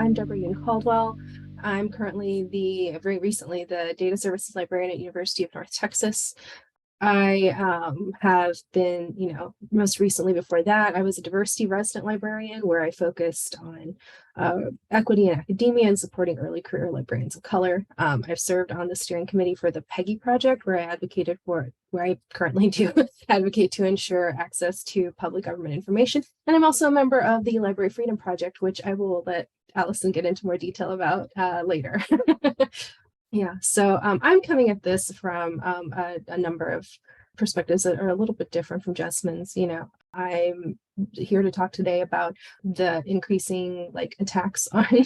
I'm Deborah Yun Caldwell. I'm currently very recently, the Data Services Librarian at University of North Texas. I have been, most recently before that, I was a Diversity Resident Librarian where I focused on equity in academia and supporting early career librarians of color. I've served on the steering committee for the PEGI Project where I currently do advocate to ensure access to public government information. And I'm also a member of the Library Freedom Project, which I will let Allison get into more detail about later. Yeah, so I'm coming at this from a number of perspectives that are a little bit different from Jessamyn's. I'm here to talk today about the increasing attacks on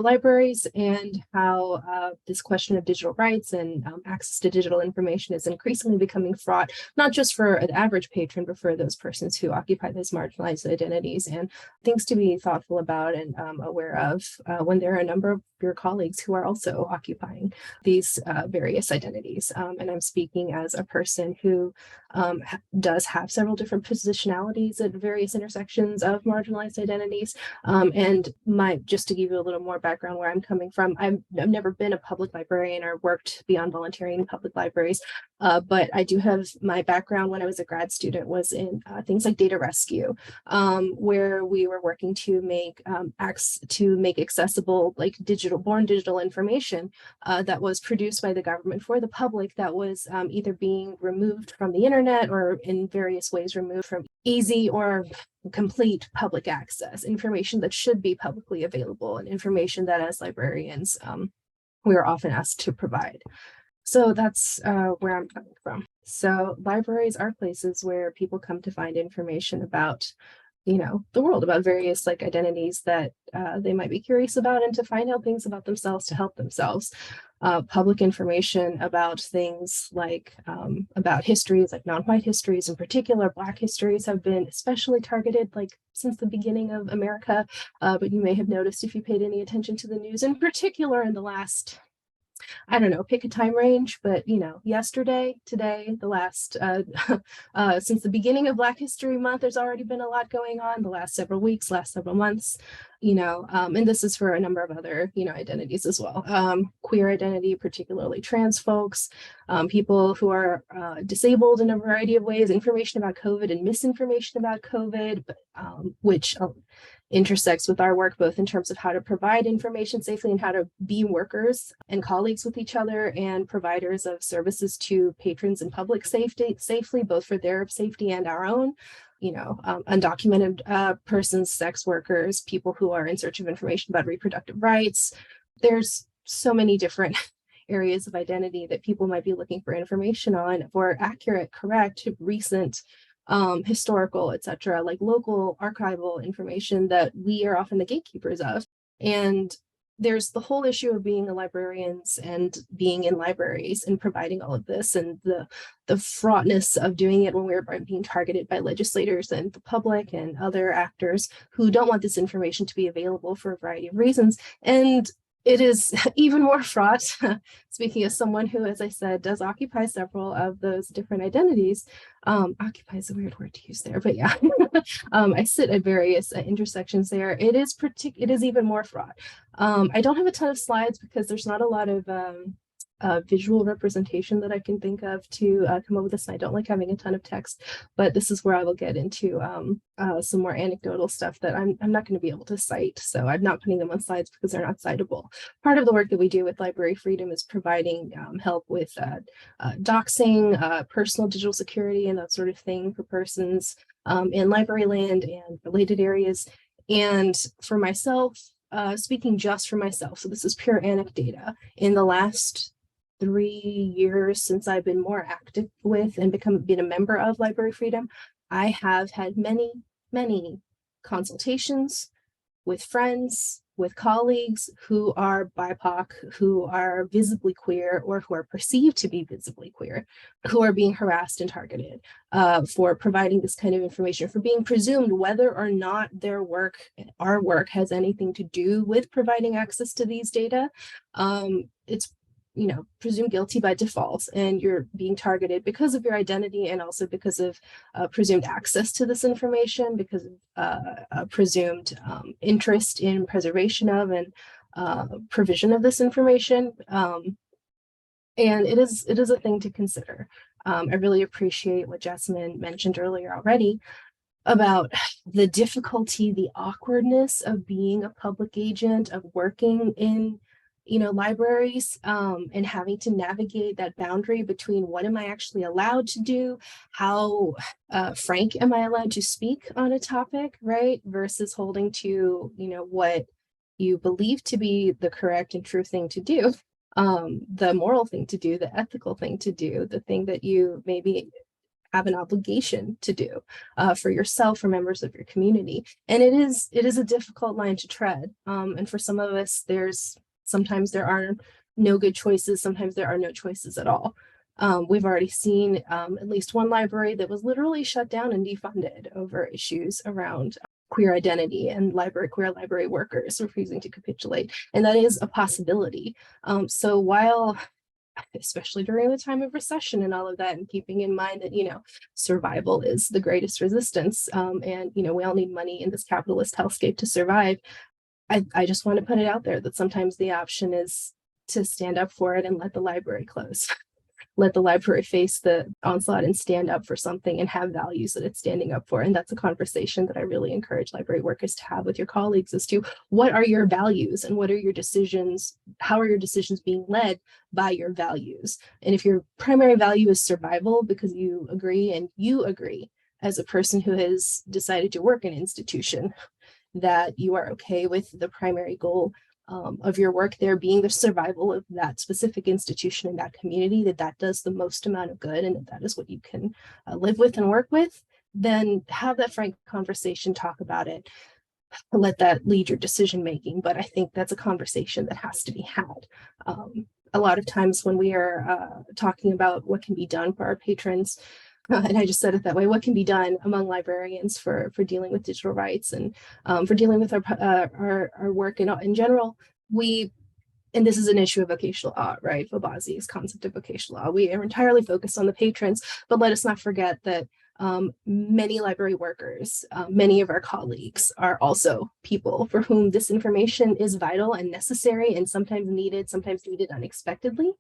libraries and how this question of digital rights and access to digital information is increasingly becoming fraught, not just for an average patron, but for those persons who occupy those marginalized identities, and things to be thoughtful about and aware of when there are a number of your colleagues who are also occupying these various identities. And I'm speaking as a person who does have several different positionalities at various intersections of marginalized identities. And just to give you a little more background where I'm coming from, I've never been a public librarian or worked beyond volunteering in public libraries, but I do have my background when I was a grad student was in things like data rescue, where we were working to make accessible born digital information that was produced by the government for the public that was either being removed from the internet or in various ways removed from easy or complete public access, information that should be publicly available and information that as librarians we are often asked to provide. So that's where I'm coming from. So libraries are places where people come to find information about the world, about various identities that they might be curious about, and to find out things about themselves to help themselves. Public information about things about histories, like non-white histories, in particular, Black histories have been especially targeted since the beginning of America. But you may have noticed if you paid any attention to the news, in particular in the last, I don't know, pick a time range, but yesterday, today, the last, since the beginning of Black History Month, there's already been a lot going on the last several weeks, last several months, and this is for a number of other, identities as well. Queer identity, particularly trans folks, people who are disabled in a variety of ways, information about COVID and misinformation about COVID, which intersects with our work, both in terms of how to provide information safely and how to be workers and colleagues with each other and providers of services to patrons and public safely, both for their safety and our own. Undocumented persons, sex workers, people who are in search of information about reproductive rights. There's so many different areas of identity that people might be looking for information on for accurate, correct, recent, historical, etc., local archival information that we are often the gatekeepers of. And there's the whole issue of being a librarians and being in libraries and providing all of this, and the fraughtness of doing it when we're being targeted by legislators and the public and other actors who don't want this information to be available for a variety of reasons. And it is even more fraught, speaking as someone who, as I said, does occupy several of those different identities. Occupy is a weird word to use there, but yeah, I sit at various intersections there. It is even more fraught. I don't have a ton of slides because there's not a lot of visual representation that I can think of to come up with this. And I don't like having a ton of text, but this is where I will get into some more anecdotal stuff that I'm not going to be able to cite. So I'm not putting them on slides because they're not citable. Part of the work that we do with Library Freedom is providing help with doxing, personal digital security, and that sort of thing for persons in library land and related areas. And for myself, speaking just for myself, so this is pure anecdata, in the last 3 years since I've been more active with and been a member of Library Freedom, I have had many, many consultations with friends, with colleagues who are BIPOC, who are visibly queer or who are perceived to be visibly queer, who are being harassed and targeted for providing this kind of information, for being presumed whether or not our work has anything to do with providing access to these data. It's presumed guilty by default, and you're being targeted because of your identity and also because of presumed access to this information, because of presumed interest in preservation of and provision of this information. And it is a thing to consider. I really appreciate what Jasmine mentioned earlier already about the difficulty, the awkwardness of being a public agent, of working in libraries, and having to navigate that boundary between what am I actually allowed to do, how frank am I allowed to speak on a topic, right, versus holding to what you believe to be the correct and true thing to do, the moral thing to do, the ethical thing to do, the thing that you maybe have an obligation to do for yourself or members of your community. And it is a difficult line to tread. And for some of us, sometimes there are no good choices. Sometimes there are no choices at all. We've already seen at least one library that was literally shut down and defunded over issues around queer identity and queer library workers refusing to capitulate. And that is a possibility. So while, especially during the time of recession and all of that, and keeping in mind that, survival is the greatest resistance, and, we all need money in this capitalist hellscape to survive, I just want to put it out there that sometimes the option is to stand up for it and let the library close. Let the library face the onslaught and stand up for something and have values that it's standing up for. And that's a conversation that I really encourage library workers to have with your colleagues as to what are your values and what are your decisions, how are your decisions being led by your values? And if your primary value is survival because you agree as a person who has decided to work in an institution, that you are okay with the primary goal of your work there being the survival of that specific institution and that community, that does the most amount of good, and that is what you can live with and work with, then have that frank conversation, talk about it, let that lead your decision making. But I think that's a conversation that has to be had. A lot of times when we are talking about what can be done for our patrons, and I just said it that way, what can be done among librarians for dealing with digital rights and for dealing with our work in general, and this is an issue of vocational law, right? Fobazi's concept of vocational law. We are entirely focused on the patrons, but let us not forget that many library workers, many of our colleagues are also people for whom this information is vital and necessary and sometimes needed unexpectedly.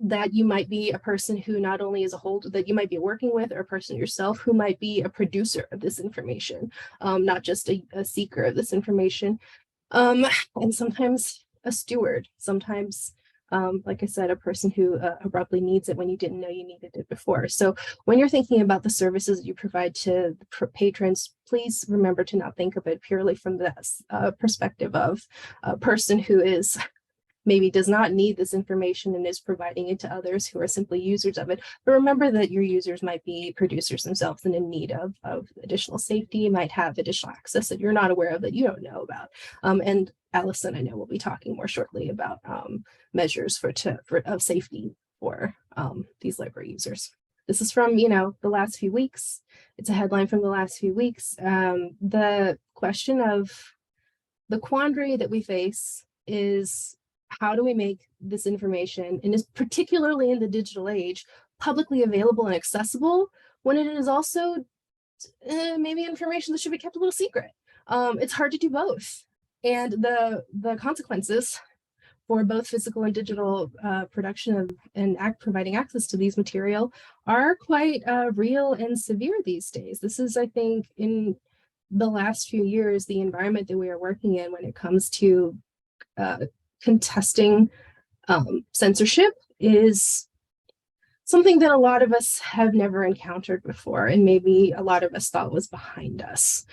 That you might be a person who not only is that you might be working with, or a person yourself who might be a producer of this information, not just a seeker of this information, and sometimes a steward, sometimes, like I said, a person who abruptly needs it when you didn't know you needed it before. So when you're thinking about the services that you provide to the patrons, please remember to not think of it purely from the perspective of a person who maybe does not need this information and is providing it to others who are simply users of it. But remember that your users might be producers themselves and in need of additional safety, might have additional access that you're not aware of, that you don't know about. And Allison, I know, will be talking more shortly about measures of safety for these library users. This is from, the last few weeks. It's a headline from the last few weeks. The question of the quandary that we face is, how do we make this information, and is particularly in the digital age, publicly available and accessible when it is also maybe information that should be kept a little secret? It's hard to do both. And the consequences for both physical and digital production and providing access to these material are quite real and severe these days. This is, I think, in the last few years, the environment that we are working in when it comes to contesting censorship is something that a lot of us have never encountered before, and maybe a lot of us thought was behind us.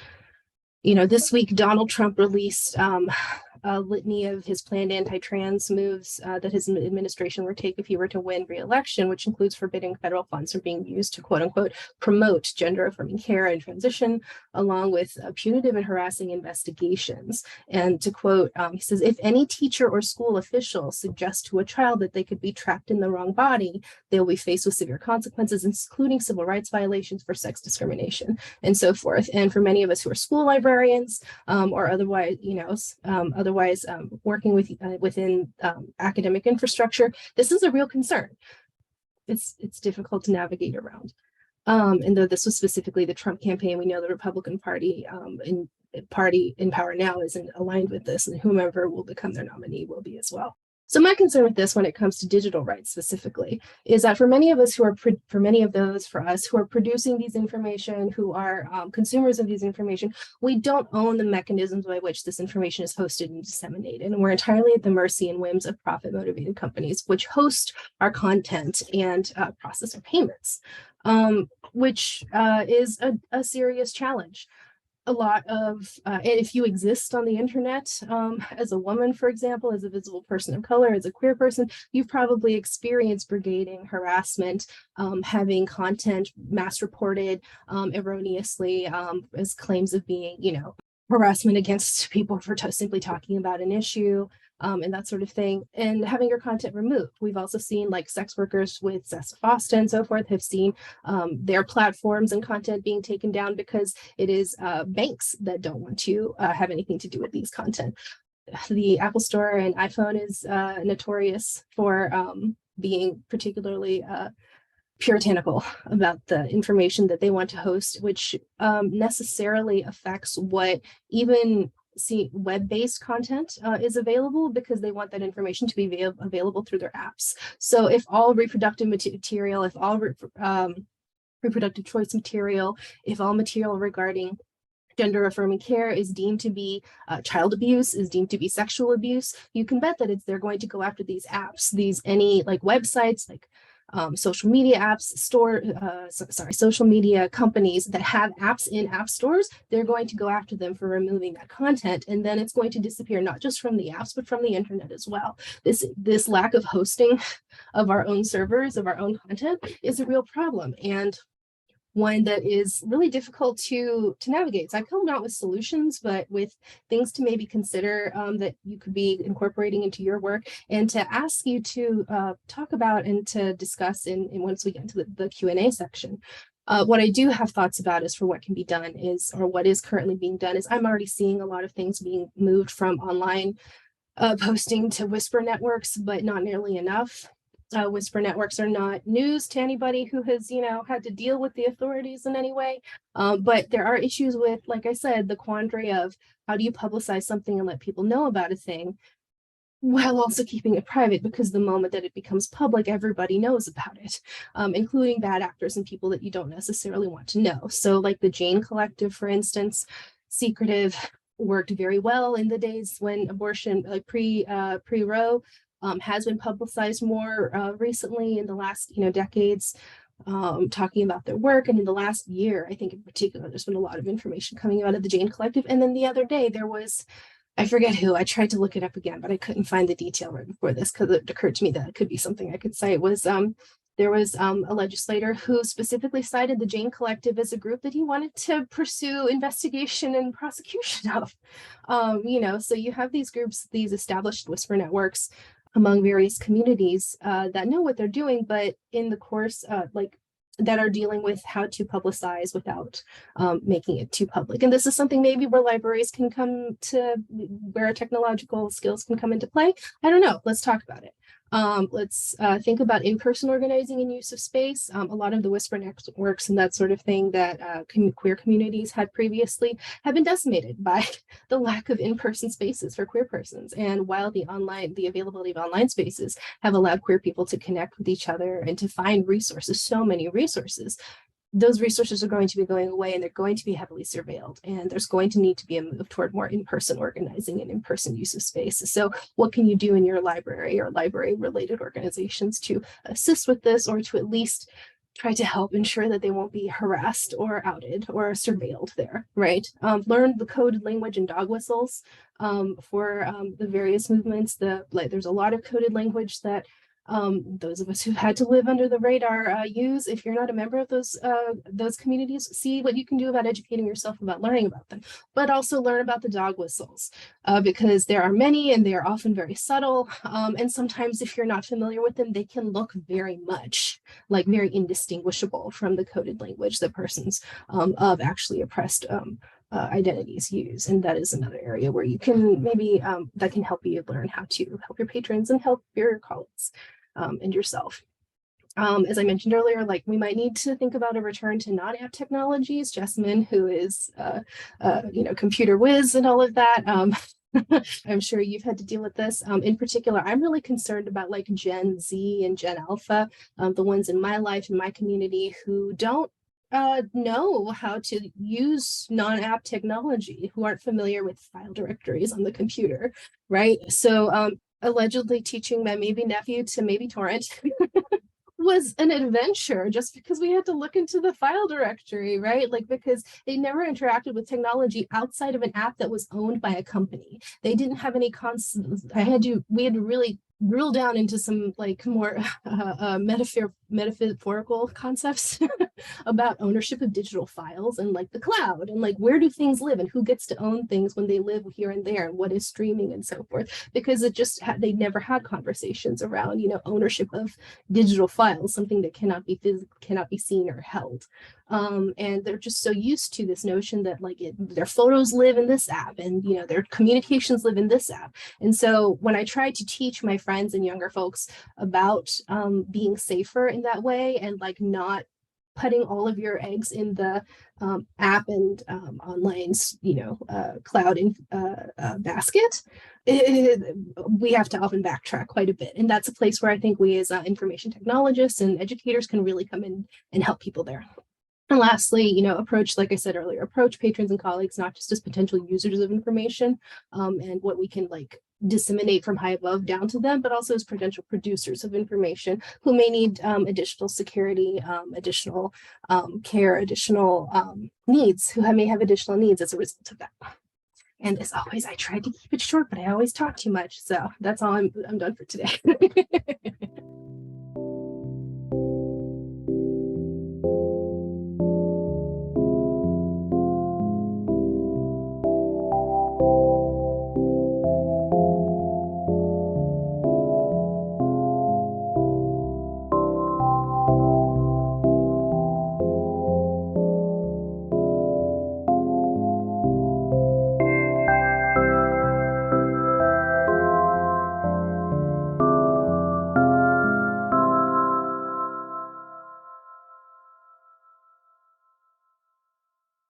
This week, Donald Trump released a litany of his planned anti-trans moves that his administration would take if he were to win re-election, which includes forbidding federal funds from being used to, quote unquote, promote gender-affirming care and transition, along with punitive and harassing investigations. And to quote, he says, if any teacher or school official suggests to a child that they could be trapped in the wrong body, they will be faced with severe consequences, including civil rights violations for sex discrimination, and so forth. And for many of us who are school librarians or otherwise otherwise working within academic infrastructure, this is a real concern. It's difficult to navigate around. And though this was specifically the Trump campaign, we know the Republican Party in power now isn't aligned with this, and whomever will become their nominee will be as well. So my concern with this when it comes to digital rights specifically is that for many of us for us who are producing these information, who are consumers of these information, we don't own the mechanisms by which this information is hosted and disseminated. And we're entirely at the mercy and whims of profit motivated companies, which host our content and process our payments, which is a serious challenge. A lot of, if you exist on the internet as a woman, for example, as a visible person of color, as a queer person, you've probably experienced brigading, harassment, having content mass reported erroneously as claims of being, harassment against people for simply talking about an issue. And that sort of thing, and having your content removed. We've also seen like sex workers with Seth Foster and so forth have seen their platforms and content being taken down because it is banks that don't want to have anything to do with these content. The Apple Store and iPhone is notorious for being particularly puritanical about the information that they want to host, which necessarily affects what even web-based content is available, because they want that information to be available through their apps. So if all reproductive material, if all reproductive choice material, if all material regarding gender affirming care is deemed to be child abuse, is deemed to be sexual abuse, you can bet that they're going to go after these apps, any like websites, like social media apps, social media companies that have apps in app stores. They're going to go after them for removing that content, and then it's going to disappear not just from the apps but from the internet as well. This lack of hosting of our own servers, of our own content, is a real problem, and one that is really difficult to navigate. So I've come out with solutions, but with things to maybe consider that you could be incorporating into your work, and to ask you to talk about and to discuss in once we get into the Q&A section. What I do have thoughts about is for what can be done is, or what is currently being done is, I'm already seeing a lot of things being moved from online posting to whisper networks, but not nearly enough. Whisper networks are not news to anybody who has, had to deal with the authorities in any way. But there are issues with, like I said, the quandary of how do you publicize something and let people know about a thing while also keeping it private, because the moment that it becomes public, everybody knows about it, including bad actors and people that you don't necessarily want to know. So like the Jane Collective, for instance, secretive, worked very well in the days when abortion, like pre-Roe, has been publicized more recently in the last decades, talking about their work. And in the last year, I think in particular, there's been a lot of information coming out of the Jane Collective. And then the other day there was, I forget who, I tried to look it up again, but I couldn't find the detail right before this, because it occurred to me that it could be something I could cite. Was there was a legislator who specifically cited the Jane Collective as a group that he wanted to pursue investigation and prosecution of. So you have these groups, these established whisper networks among various communities that know what they're doing, but in the course, that are dealing with how to publicize without making it too public. And this is something maybe where libraries can come to, where technological skills can come into play. I don't know. Let's talk about it. Let's think about in-person organizing and use of space. A lot of the whisper networks and that sort of thing that queer communities had previously have been decimated by the lack of in-person spaces for queer persons. And while the availability of online spaces have allowed queer people to connect with each other and to find resources, so many resources, those resources are going to be going away, and they're going to be heavily surveilled, and there's going to need to be a move toward more in-person organizing and in-person use of space. So what can you do in your library or library-related organizations to assist with this, or to at least try to help ensure that they won't be harassed or outed or surveilled there, right? Learn the coded language and dog whistles for the various movements. There's a lot of coded language that those of us who've had to live under the radar use. If you're not a member of those communities, see what you can do about educating yourself about learning about them, but also learn about the dog whistles, because there are many and they are often very subtle, and sometimes if you're not familiar with them, they can look very much very indistinguishable from the coded language that persons of actually oppressed identities use. And that is another area where you can maybe, that can help you learn how to help your patrons and help your colleagues and yourself. As I mentioned earlier, like we might need to think about a return to non-app technologies. Jessamine, who is, computer whiz and all of that, I'm sure you've had to deal with this. In particular, I'm really concerned about like Gen Z and Gen Alpha, the ones in my life, in my community, who don't know how to use non-app technology, who aren't familiar with file directories on the computer, right? So allegedly teaching my maybe nephew to maybe torrent was an adventure just because we had to look into the file directory, right? Like because they never interacted with technology outside of an app that was owned by a company. They didn't have any we had to really drill down into some like more metaphorical concepts about ownership of digital files and like the cloud and like where do things live and who gets to own things when they live here and there and what is streaming and so forth, because it just they never had conversations around ownership of digital files, something that cannot be seen or held. And they're just so used to this notion that like their photos live in this app and their communications live in this app. And so when I tried to teach my friends and younger folks about being safer in that way and like not putting all of your eggs in the app and online, cloud basket, we have to often backtrack quite a bit. And that's a place where I think we as information technologists and educators can really come in and help people there. And lastly, approach, like I said earlier, approach patrons and colleagues, not just as potential users of information and what we can like disseminate from high above down to them, but also as potential producers of information who may need additional security, additional care, additional needs, who may have additional needs as a result of that. And as always, I tried to keep it short, but I always talk too much. So that's all I'm done for today.